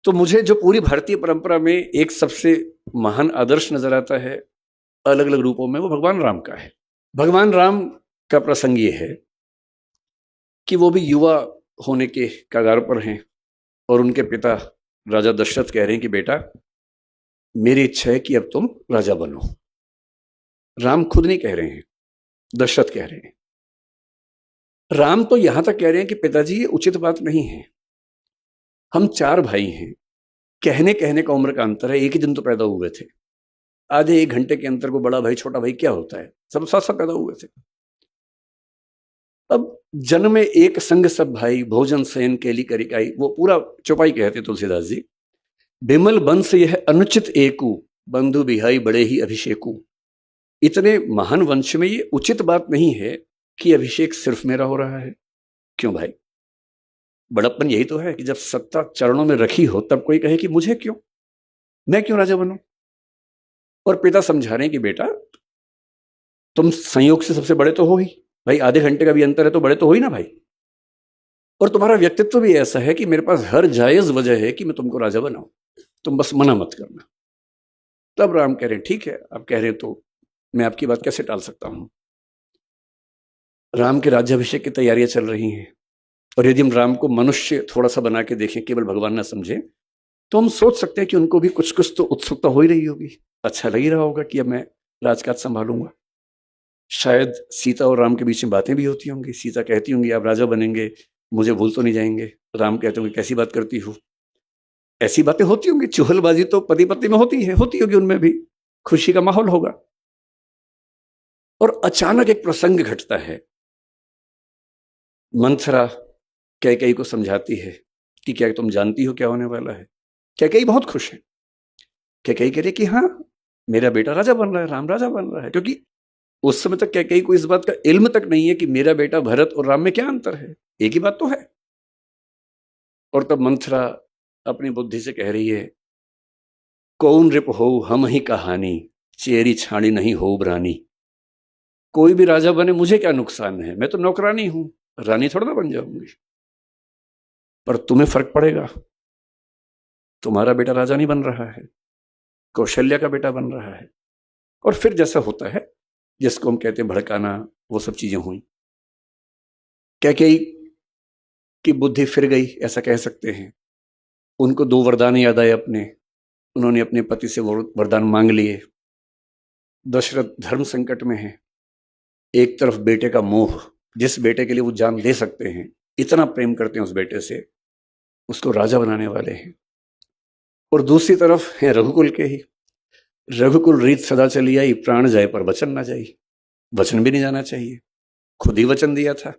तो मुझे जो पूरी भारतीय परंपरा में एक सबसे महान आदर्श नजर आता है अलग अलग रूपों में, वो भगवान राम का है। भगवान राम का प्रसंग ये है कि वो भी युवा होने के कगार पर हैं और उनके पिता राजा दशरथ कह रहे हैं कि बेटा, मेरी इच्छा है कि अब तुम राजा बनो। राम खुद नहीं कह रहे हैं, दशरथ कह रहे हैं। राम तो यहां तक कह रहे हैं कि पिताजी ये उचित बात नहीं है, हम 4 भाई हैं, कहने कहने का उम्र का अंतर है, एक ही दिन तो पैदा हुए थे, आधे 1 घंटे के अंतर को बड़ा भाई छोटा भाई क्या होता है, सब साथ साथ पैदा हुए थे। अब जन्म में एक संग सब भाई, भोजन शयन केली करिकाई, वो पूरा चौपाई कहते तुलसीदास जी। बिमल बंश यह अनुचित एकू, बंधु बिहाई बड़े ही अभिषेकू। इतने महान वंश में ये उचित बात नहीं है कि अभिषेक सिर्फ मेरा हो रहा है। क्यों भाई, बड़प्पन यही तो है कि जब सत्ता चरणों में रखी हो तब कोई कहे कि मुझे क्यों, मैं क्यों राजा बनूं। और पिता समझा रहे हैं कि बेटा, तुम संयोग से सबसे बड़े तो हो ही भाई, आधे घंटे का भी अंतर है तो बड़े तो हो ही ना भाई। और तुम्हारा व्यक्तित्व भी ऐसा है कि मेरे पास हर जायज वजह है कि मैं तुमको राजा बनाऊं, तुम बस मना मत करना। तब राम कह रहे हैं ठीक है, आप कह रहे हैं तो मैं आपकी बात कैसे टाल सकता हूं। राम के राज्याभिषेक की तैयारियां चल रही हैं, और यदि हम राम को मनुष्य थोड़ा सा बना के देखें, केवल भगवान ना समझें, तो हम सोच सकते हैं कि उनको भी कुछ कुछ तो उत्सुकता हो ही रही होगी, अच्छा लग ही रहा होगा कि अब मैं राजकाज संभालूंगा। शायद सीता और राम के बीच में बातें भी होती होंगी, सीता कहती होंगी आप राजा बनेंगे, मुझे भूल तो नहीं जाएंगे। राम कहते होंगे कैसी बात करती हो। ऐसी बातें होती होंगी, चुहलबाजी तो पति पत्नी में होती है, होती होगी, उनमें भी खुशी का माहौल होगा। और अचानक एक प्रसंग घटता है। मंथरा कैकेयी को समझाती है कि क्या तुम जानती हो क्या होने वाला है। कैकेयी बहुत खुश है। कैकेयी कह रही कि हाँ, मेरा बेटा राजा बन रहा है, राम राजा बन रहा है। क्योंकि उस समय तक कैकेयी को इस बात का इल्म तक नहीं है कि मेरा बेटा भरत और राम में क्या अंतर है, एक ही बात तो है। और तब मंथरा अपनी बुद्धि से कह रही है, कौन रिप हो हम ही कहानी, चेरी छाणी नहीं हो ब्रानी। कोई भी राजा बने मुझे क्या नुकसान है, मैं तो नौकरानी हूं, रानी थोड़ा ना बन जाऊंगी। पर तुम्हें फर्क पड़ेगा, तुम्हारा बेटा राजा नहीं बन रहा है, कौशल्या का बेटा बन रहा है। और फिर जैसा होता है जिसको हम कहते हैं भड़काना, वो सब चीजें हुई। कैकेयी की बुद्धि फिर गई, ऐसा कह सकते हैं। उनको 2 वरदान याद आए अपने, उन्होंने अपने पति से वरदान मांग लिए। दशरथ धर्म संकट में है, एक तरफ बेटे का मोह, जिस बेटे के लिए वो जान दे सकते हैं, इतना प्रेम करते हैं उस बेटे से, उसको राजा बनाने वाले हैं। और दूसरी तरफ है रघुकुल के ही, रघुकुल रीत सदा चली आई, प्राण जाए पर वचन ना जाई। वचन भी नहीं जाना चाहिए, खुद ही वचन दिया था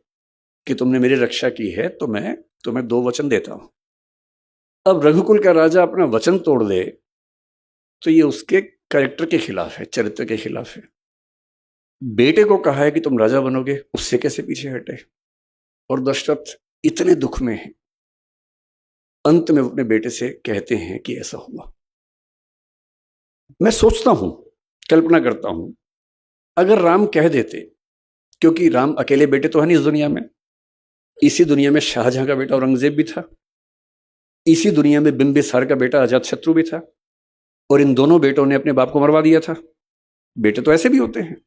कि तुमने मेरी रक्षा की है तो मैं तुम्हें 2 वचन देता हूं। अब रघुकुल का राजा अपना वचन तोड़ दे तो ये उसके कैरेक्टर के खिलाफ है, चरित्र के खिलाफ है। बेटे को कहा है कि तुम राजा बनोगे, उससे कैसे पीछे हटे। और दशरथ इतने दुख में है, अंत में अपने बेटे से कहते हैं कि ऐसा हुआ। मैं सोचता हूं, कल्पना करता हूं, अगर राम कह देते, क्योंकि राम अकेले बेटे तो है नहीं इस दुनिया में, इसी दुनिया में शाहजहां का बेटा औरंगजेब भी था, इसी दुनिया में बिंबिसार का बेटा अजातशत्रु भी था, और इन दोनों बेटों ने अपने बाप को मरवा दिया था। बेटे तो ऐसे भी होते हैं।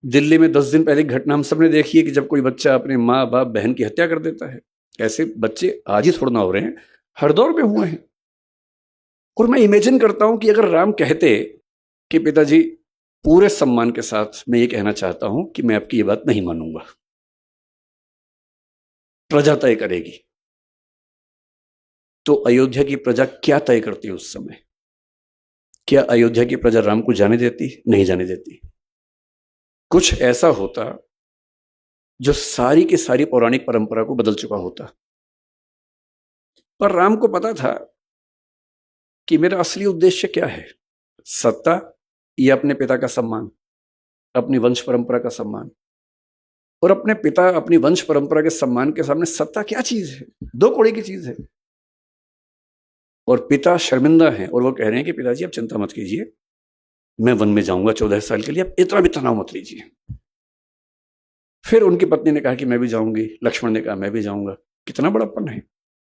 दिल्ली में 10 दिन पहले घटना हम सबने देखी है कि जब कोई बच्चा अपने माँ बाप बहन की हत्या कर देता है। ऐसे बच्चे आज ही थोड़ा ना हो रहे हैं, हर दौर में हुए हैं। और मैं इमेजिन करता हूं कि अगर राम कहते कि पिताजी, पूरे सम्मान के साथ मैं ये कहना चाहता हूं कि मैं आपकी ये बात नहीं मानूंगा, प्रजा तय करेगी, तो अयोध्या की प्रजा क्या तय करती उस समय। क्या अयोध्या की प्रजा राम को जाने देती? नहीं जाने देती। कुछ ऐसा होता जो सारी की सारी पौराणिक परंपरा को बदल चुका होता। पर राम को पता था कि मेरा असली उद्देश्य क्या है, सत्ता या अपने पिता का सम्मान, अपनी वंश परंपरा का सम्मान। और अपने पिता, अपनी वंश परंपरा के सम्मान के सामने सत्ता क्या चीज है, 2 कौड़े की चीज है। और पिता शर्मिंदा हैं और वो कह रहे हैं कि पिताजी आप चिंता मत कीजिए, मैं वन में जाऊंगा 14 साल के लिए, आप इतना भी तनाव मत लीजिए। फिर उनकी पत्नी ने कहा कि मैं भी जाऊंगी, लक्ष्मण ने कहा मैं भी जाऊंगा। कितना बड़प्पन है।